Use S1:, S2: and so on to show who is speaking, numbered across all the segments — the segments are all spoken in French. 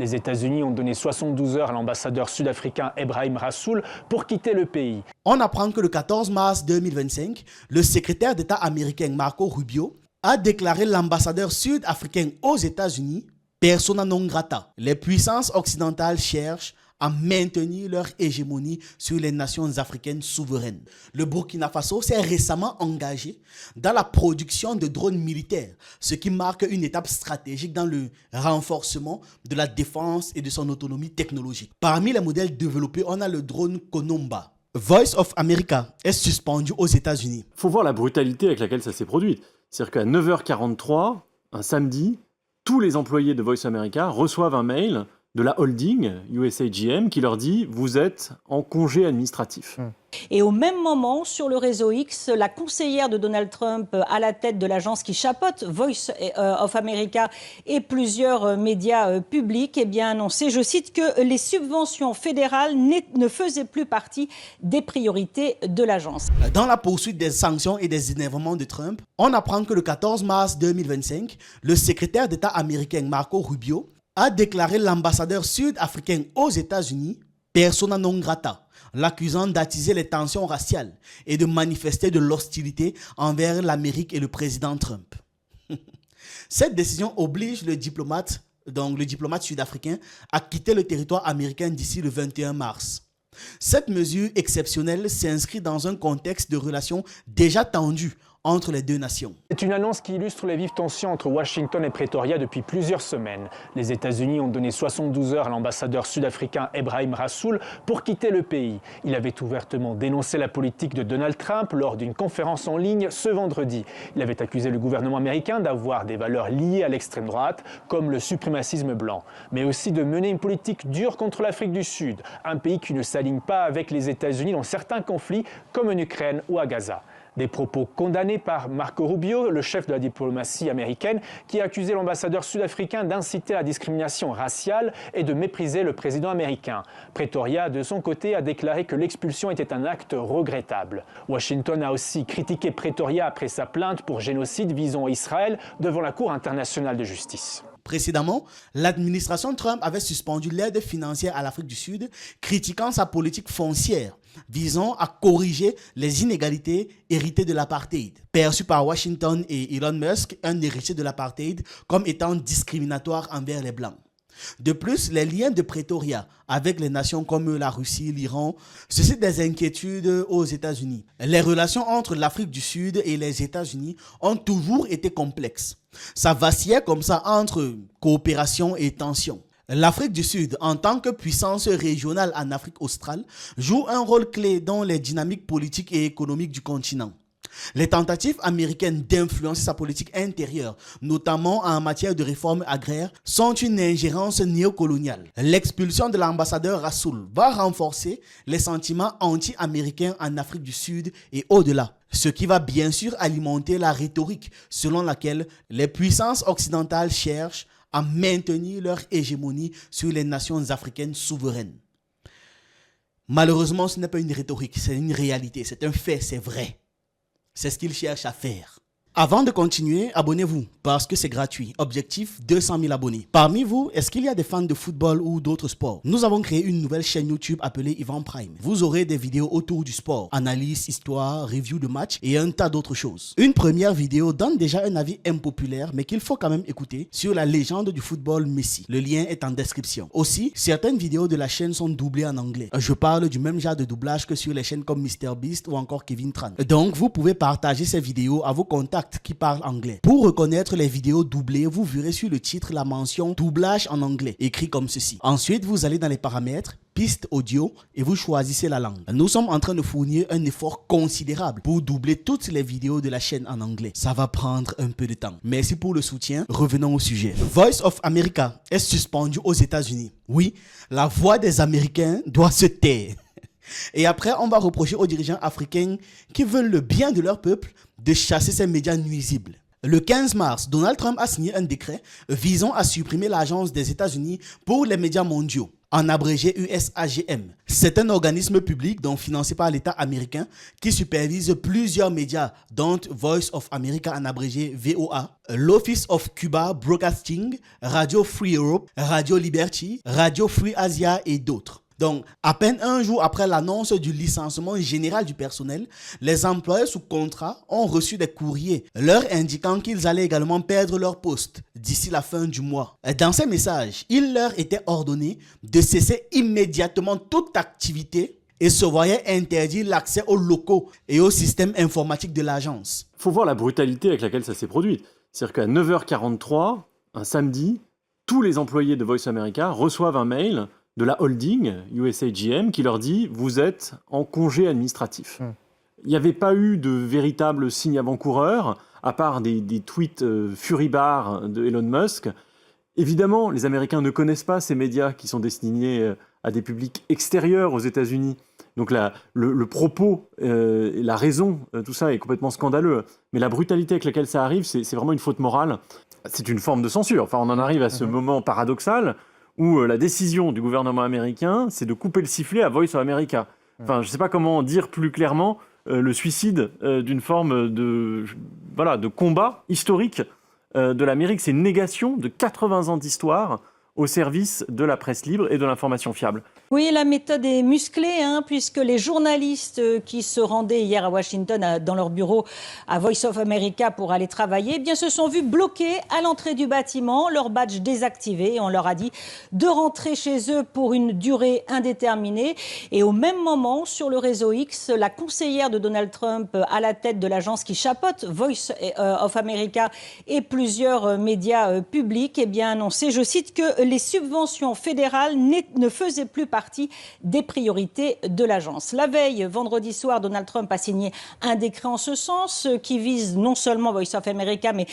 S1: Les États-Unis ont donné 72 heures à l'ambassadeur sud-africain Ebrahim Rasool pour quitter le pays.
S2: On apprend que le 14 mars 2025, le secrétaire d'État américain Marco Rubio a déclaré l'ambassadeur sud-africain aux États-Unis persona non grata. Les puissances occidentales cherchent à maintenir leur hégémonie sur les nations africaines souveraines. Le Burkina Faso s'est récemment engagé dans la production de drones militaires, ce qui marque une étape stratégique dans le renforcement de la défense et de son autonomie technologique. Parmi les modèles développés, on a le drone Konomba. Voice of America est suspendu aux États-Unis.
S3: Il faut voir la brutalité avec laquelle ça s'est produit. C'est-à-dire qu'à 9h43, un samedi, tous les employés de Voice America reçoivent un mail de la holding USAGM qui leur dit « Vous êtes en congé administratif ».
S4: Et au même moment, sur le réseau X, la conseillère de Donald Trump à la tête de l'agence qui chapeaute Voice of America et plusieurs médias publics a annoncé, je cite, que les subventions fédérales ne faisaient plus partie des priorités de l'agence.
S2: Dans la poursuite des sanctions et des énervements de Trump, on apprend que le 14 mars 2025, le secrétaire d'État américain Marco Rubio a déclaré l'ambassadeur sud-africain aux États-Unis persona non grata, l'accusant d'attiser les tensions raciales et de manifester de l'hostilité envers l'Amérique et le président Trump. Cette décision oblige le diplomate sud-africain à quitter le territoire américain d'ici le 21 mars. Cette mesure exceptionnelle s'inscrit dans un contexte de relations déjà tendues entre les deux nations.
S1: C'est une annonce qui illustre les vives tensions entre Washington et Pretoria depuis plusieurs semaines. Les États-Unis ont donné 72 heures à l'ambassadeur sud-africain Ebrahim Rasool pour quitter le pays. Il avait ouvertement dénoncé la politique de Donald Trump lors d'une conférence en ligne ce vendredi. Il avait accusé le gouvernement américain d'avoir des valeurs liées à l'extrême droite, comme le suprémacisme blanc, mais aussi de mener une politique dure contre l'Afrique du Sud, un pays qui ne s'aligne pas avec les États-Unis dans certains conflits, comme en Ukraine ou à Gaza. Des propos condamnés par Marco Rubio, le chef de la diplomatie américaine, qui a accusé l'ambassadeur sud-africain d'inciter à la discrimination raciale et de mépriser le président américain. Pretoria, de son côté, a déclaré que l'expulsion était un acte regrettable. Washington a aussi critiqué Pretoria après sa plainte pour génocide visant Israël devant la Cour internationale de justice.
S2: Précédemment, l'administration Trump avait suspendu l'aide financière à l'Afrique du Sud, critiquant sa politique foncière visant à corriger les inégalités héritées de l'apartheid, perçu par Washington et Elon Musk, un héritier de l'apartheid, comme étant discriminatoire envers les Blancs. De plus, les liens de Pretoria avec les nations comme la Russie, l'Iran, suscitent des inquiétudes aux États-Unis. Les relations entre l'Afrique du Sud et les États-Unis ont toujours été complexes. Ça vacillait comme ça entre coopération et tension. L'Afrique du Sud, en tant que puissance régionale en Afrique australe, joue un rôle clé dans les dynamiques politiques et économiques du continent. Les tentatives américaines d'influencer sa politique intérieure, notamment en matière de réforme agraire, sont une ingérence néocoloniale. L'expulsion de l'ambassadeur Rasool va renforcer les sentiments anti-américains en Afrique du Sud et au-delà, ce qui va bien sûr alimenter la rhétorique selon laquelle les puissances occidentales cherchent à maintenir leur hégémonie sur les nations africaines souveraines. Malheureusement, ce n'est pas une rhétorique, c'est une réalité, c'est un fait, c'est vrai. C'est ce qu'ils cherchent à faire. Avant de continuer, abonnez-vous parce que c'est gratuit. Objectif 200 000 abonnés. Parmi vous, est-ce qu'il y a des fans de football ou d'autres sports? Nous avons créé une nouvelle chaîne YouTube appelée Yvan Prime. Vous aurez des vidéos autour du sport, analyse, histoire, review de matchs et un tas d'autres choses. Une première vidéo donne déjà un avis impopulaire mais qu'il faut quand même écouter sur la légende du football Messi. Le lien est en description. Aussi, certaines vidéos de la chaîne sont doublées en anglais. Je parle du même genre de doublage que sur les chaînes comme MrBeast ou encore Kevin Tran. Donc, vous pouvez partager ces vidéos à vos contacts qui parlent anglais. Pour reconnaître les vidéos doublées, vous verrez sur le titre la mention doublage en anglais, écrit comme ceci. Ensuite, vous allez dans les paramètres, piste audio et vous choisissez la langue. Nous sommes en train de fournir un effort considérable pour doubler toutes les vidéos de la chaîne en anglais. Ça va prendre un peu de temps. Merci pour le soutien. Revenons au sujet. Voice of America est suspendu aux États-Unis. Oui, la voix des Américains doit se taire. Et après, on va reprocher aux dirigeants africains qui veulent le bien de leur peuple de chasser ces médias nuisibles. Le 15 mars, Donald Trump a signé un décret visant à supprimer l'agence des États-Unis pour les médias mondiaux. en abrégé USAGM. C'est un organisme public donc financé par l'État américain qui supervise plusieurs médias dont Voice of America en abrégé VOA, l'Office of Cuba Broadcasting, Radio Free Europe, Radio Liberty, Radio Free Asia et d'autres. Donc, à peine un jour après l'annonce du licenciement général du personnel, les employés sous contrat ont reçu des courriers leur indiquant qu'ils allaient également perdre leur poste d'ici la fin du mois. Dans ces messages, il leur était ordonné de cesser immédiatement toute activité et se voyait interdire l'accès aux locaux et au système informatique de l'agence.
S3: Il faut voir la brutalité avec laquelle ça s'est produit. C'est-à-dire qu'à 9h43, un samedi, tous les employés de Voice America reçoivent un mail de la holding USAGM qui leur dit « vous êtes en congé administratif ». Il n'y avait pas eu de véritable signe avant-coureur, à part des tweets furibars de Elon Musk. Évidemment, les Américains ne connaissent pas ces médias qui sont destinés à des publics extérieurs aux États-Unis. Donc le propos et la raison, tout ça est complètement scandaleux. Mais la brutalité avec laquelle ça arrive, c'est vraiment une faute morale. C'est une forme de censure. Enfin, on en arrive à ce moment paradoxal où la décision du gouvernement américain, c'est de couper le sifflet à Voice of America. Enfin, je ne sais pas comment dire plus clairement le suicide d'une forme de combat historique de l'Amérique. C'est une négation de 80 ans d'histoire au service de la presse libre et de l'information fiable.
S4: Oui, la méthode est musclée, puisque les journalistes qui se rendaient hier à Washington dans leur bureau à Voice of America pour aller travailler, se sont vus bloqués à l'entrée du bâtiment, leur badge désactivé. Et on leur a dit de rentrer chez eux pour une durée indéterminée. Et au même moment, sur le réseau X, la conseillère de Donald Trump à la tête de l'agence qui chapeaute Voice of America et plusieurs médias publics, annonçait, je cite, que les subventions fédérales ne faisaient plus partie des priorités de l'agence. La veille, vendredi soir, Donald Trump a signé un décret en ce sens qui vise non seulement Voice of America, mais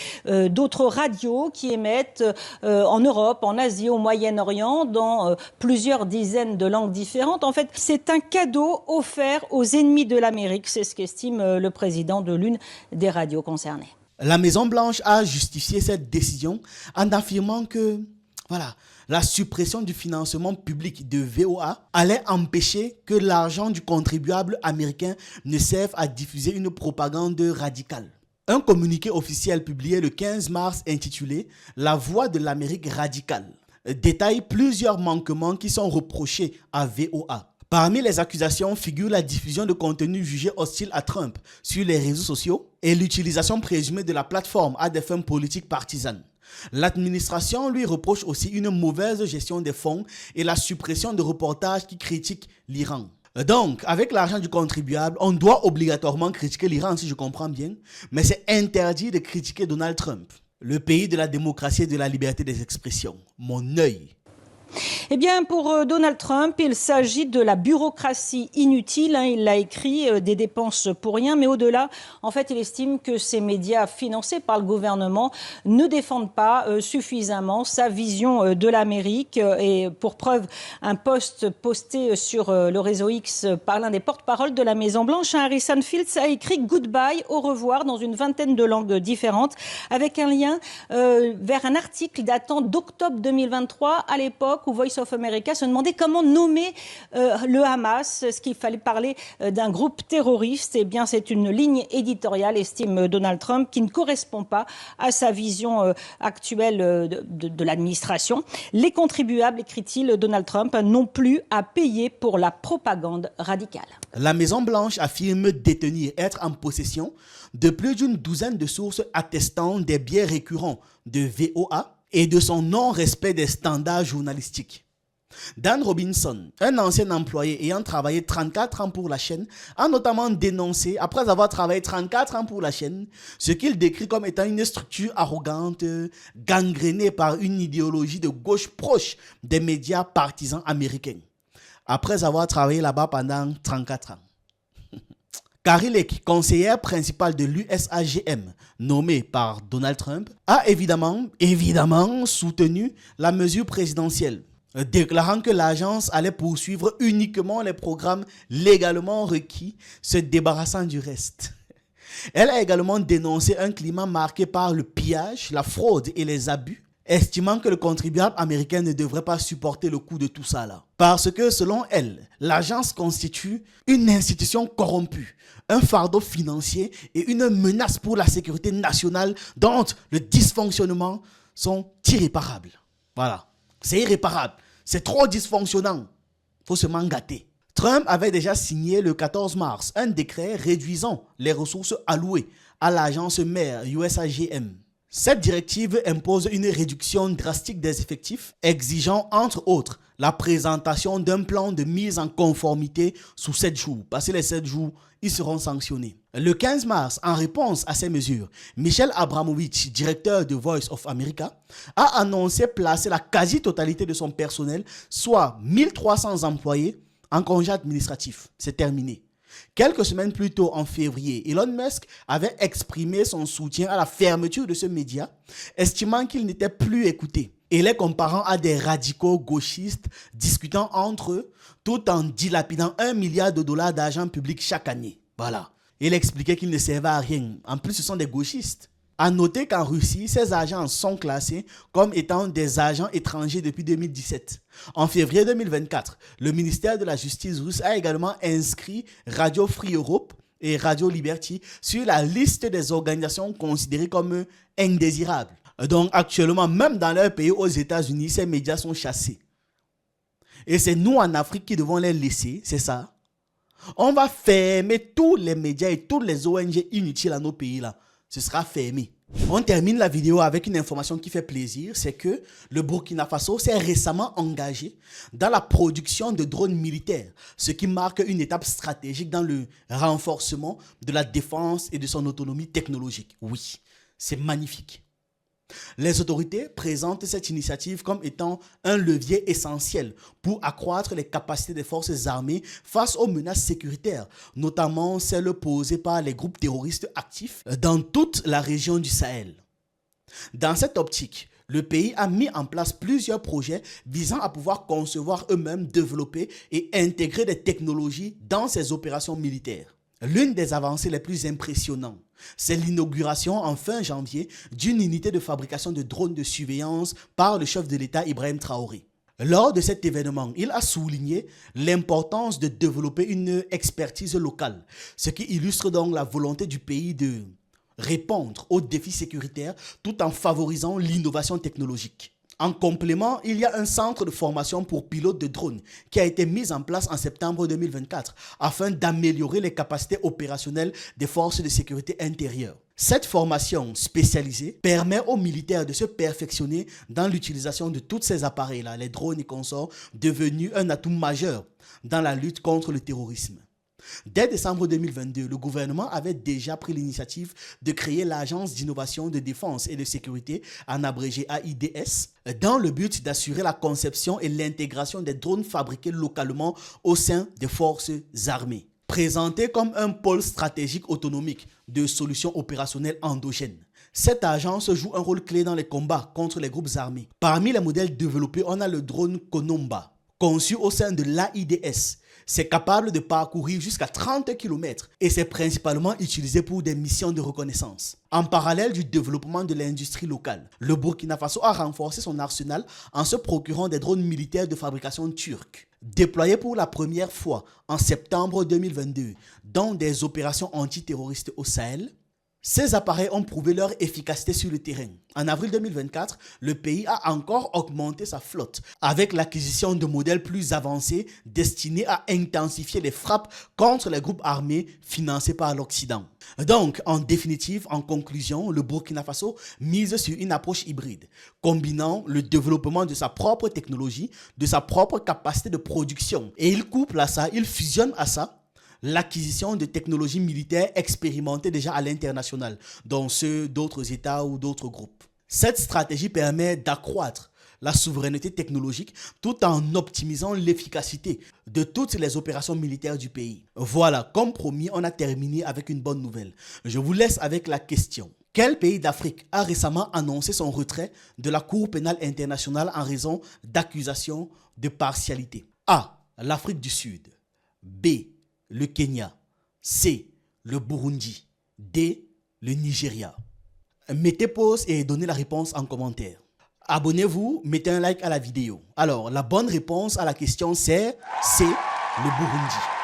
S4: d'autres radios qui émettent en Europe, en Asie, au Moyen-Orient, dans plusieurs dizaines de langues différentes. En fait, c'est un cadeau offert aux ennemis de l'Amérique. C'est ce qu'estime le président de l'une des radios concernées.
S2: La Maison-Blanche a justifié cette décision en affirmant que la suppression du financement public de VOA allait empêcher que l'argent du contribuable américain ne serve à diffuser une propagande radicale. Un communiqué officiel publié le 15 mars intitulé « La voix de l'Amérique radicale » détaille plusieurs manquements qui sont reprochés à VOA. Parmi les accusations figure la diffusion de contenus jugés hostiles à Trump sur les réseaux sociaux et l'utilisation présumée de la plateforme à des fins politiques partisanes. L'administration lui reproche aussi une mauvaise gestion des fonds et la suppression de reportages qui critiquent l'Iran. Donc, avec l'argent du contribuable, on doit obligatoirement critiquer l'Iran, si je comprends bien, mais c'est interdit de critiquer Donald Trump, le pays de la démocratie et de la liberté des expressions. Mon œil.
S4: Pour Donald Trump, il s'agit de la bureaucratie inutile. Il l'a écrit, des dépenses pour rien. Mais au-delà, en fait, il estime que ces médias financés par le gouvernement ne défendent pas suffisamment sa vision de l'Amérique. Et pour preuve, un post posté sur le réseau X par l'un des porte-paroles de la Maison-Blanche, Harrison Fields, a écrit « Goodbye, au revoir » dans une vingtaine de langues différentes, avec un lien vers un article datant d'octobre 2023, à l'époque où Voice of America se demandait comment nommer le Hamas, ce qu'il fallait parler d'un groupe terroriste. C'est une ligne éditoriale, estime Donald Trump, qui ne correspond pas à sa vision actuelle de l'administration. Les contribuables, écrit-il, Donald Trump, n'ont plus à payer pour la propagande radicale.
S2: La Maison-Blanche affirme détenir, être en possession de plus d'une douzaine de sources attestant des biais récurrents de VOA et de son non-respect des standards journalistiques. Dan Robinson, un ancien employé ayant travaillé 34 ans pour la chaîne, a notamment dénoncé, après avoir travaillé 34 ans pour la chaîne, ce qu'il décrit comme étant une structure arrogante, gangrénée par une idéologie de gauche proche des médias partisans américains, après avoir travaillé là-bas pendant 34 ans. Kari Lake, conseillère principale de l'USAGM, nommée par Donald Trump, a évidemment soutenu la mesure présidentielle, déclarant que l'agence allait poursuivre uniquement les programmes légalement requis, se débarrassant du reste. Elle a également dénoncé un climat marqué par le pillage, la fraude et les abus. estimant que le contribuable américain ne devrait pas supporter le coût de tout ça là. Parce que selon elle, l'agence constitue une institution corrompue, un fardeau financier et une menace pour la sécurité nationale dont le dysfonctionnement sont irréparables. Voilà, c'est irréparable, c'est trop dysfonctionnant, faut se mangater. Trump avait déjà signé le 14 mars un décret réduisant les ressources allouées à l'agence mère USAGM. Cette directive impose une réduction drastique des effectifs, exigeant entre autres la présentation d'un plan de mise en conformité sous 7 jours. Passé les 7 jours, ils seront sanctionnés. Le 15 mars, en réponse à ces mesures, Michel Abramovich, directeur de Voice of America, a annoncé placer la quasi-totalité de son personnel, soit 1300 employés, en congé administratif. C'est terminé. Quelques semaines plus tôt, en février, Elon Musk avait exprimé son soutien à la fermeture de ce média, estimant qu'il n'était plus écouté, et les comparant à des radicaux gauchistes discutant entre eux, tout en dilapidant $1 milliard d'argent public chaque année. Voilà. Il expliquait qu'il ne servait à rien. En plus, ce sont des gauchistes. À noter qu'en Russie, ces agents sont classés comme étant des agents étrangers depuis 2017. En février 2024, le ministère de la Justice russe a également inscrit Radio Free Europe et Radio Liberty sur la liste des organisations considérées comme indésirables. Donc actuellement, même dans leur pays, aux États-Unis, ces médias sont chassés. Et c'est nous en Afrique qui devons les laisser, c'est ça. On va fermer tous les médias et toutes les ONG inutiles à nos pays là. Ce sera fermé. On termine la vidéo avec une information qui fait plaisir, c'est que le Burkina Faso s'est récemment engagé dans la production de drones militaires, ce qui marque une étape stratégique dans le renforcement de la défense et de son autonomie technologique. Oui, c'est magnifique. Les autorités présentent cette initiative comme étant un levier essentiel pour accroître les capacités des forces armées face aux menaces sécuritaires, notamment celles posées par les groupes terroristes actifs dans toute la région du Sahel. Dans cette optique, le pays a mis en place plusieurs projets visant à pouvoir concevoir eux-mêmes, développer et intégrer des technologies dans ses opérations militaires. L'une des avancées les plus impressionnantes, c'est l'inauguration en fin janvier d'une unité de fabrication de drones de surveillance par le chef de l'État Ibrahim Traoré. Lors de cet événement, il a souligné l'importance de développer une expertise locale, ce qui illustre donc la volonté du pays de répondre aux défis sécuritaires tout en favorisant l'innovation technologique. En complément, il y a un centre de formation pour pilotes de drones qui a été mis en place en septembre 2024 afin d'améliorer les capacités opérationnelles des forces de sécurité intérieure. Cette formation spécialisée permet aux militaires de se perfectionner dans l'utilisation de tous ces appareils-là, les drones et consorts, devenus un atout majeur dans la lutte contre le terrorisme. Dès décembre 2022, le gouvernement avait déjà pris l'initiative de créer l'Agence d'innovation de défense et de sécurité, en abrégé AIDS, dans le but d'assurer la conception et l'intégration des drones fabriqués localement au sein des forces armées. Présenté comme un pôle stratégique autonomique de solutions opérationnelles endogènes, cette agence joue un rôle clé dans les combats contre les groupes armés. Parmi les modèles développés, on a le drone Konomba, conçu au sein de l'AIDS. C'est capable de parcourir jusqu'à 30 km et c'est principalement utilisé pour des missions de reconnaissance. En parallèle du développement de l'industrie locale, le Burkina Faso a renforcé son arsenal en se procurant des drones militaires de fabrication turque. Déployés pour la première fois en septembre 2022 dans des opérations antiterroristes au Sahel, ces appareils ont prouvé leur efficacité sur le terrain. En avril 2024, le pays a encore augmenté sa flotte avec l'acquisition de modèles plus avancés destinés à intensifier les frappes contre les groupes armés financés par l'Occident. Donc, en définitive, en conclusion, le Burkina Faso mise sur une approche hybride, combinant le développement de sa propre technologie, de sa propre capacité de production. Et il couple à ça, il fusionne à ça l'acquisition de technologies militaires expérimentées déjà à l'international, dont ceux d'autres États ou d'autres groupes. Cette stratégie permet d'accroître la souveraineté technologique tout en optimisant l'efficacité de toutes les opérations militaires du pays. Voilà, comme promis, on a terminé avec une bonne nouvelle. Je vous laisse avec la question. Quel pays d'Afrique a récemment annoncé son retrait de la Cour pénale internationale en raison d'accusations de partialité? A. L'Afrique du Sud. B. Le Kenya. C. Le Burundi. D. Le Nigeria. Mettez pause et donnez la réponse en commentaire. Abonnez-vous, mettez un like à la vidéo. Alors, la bonne réponse à la question c'est le Burundi.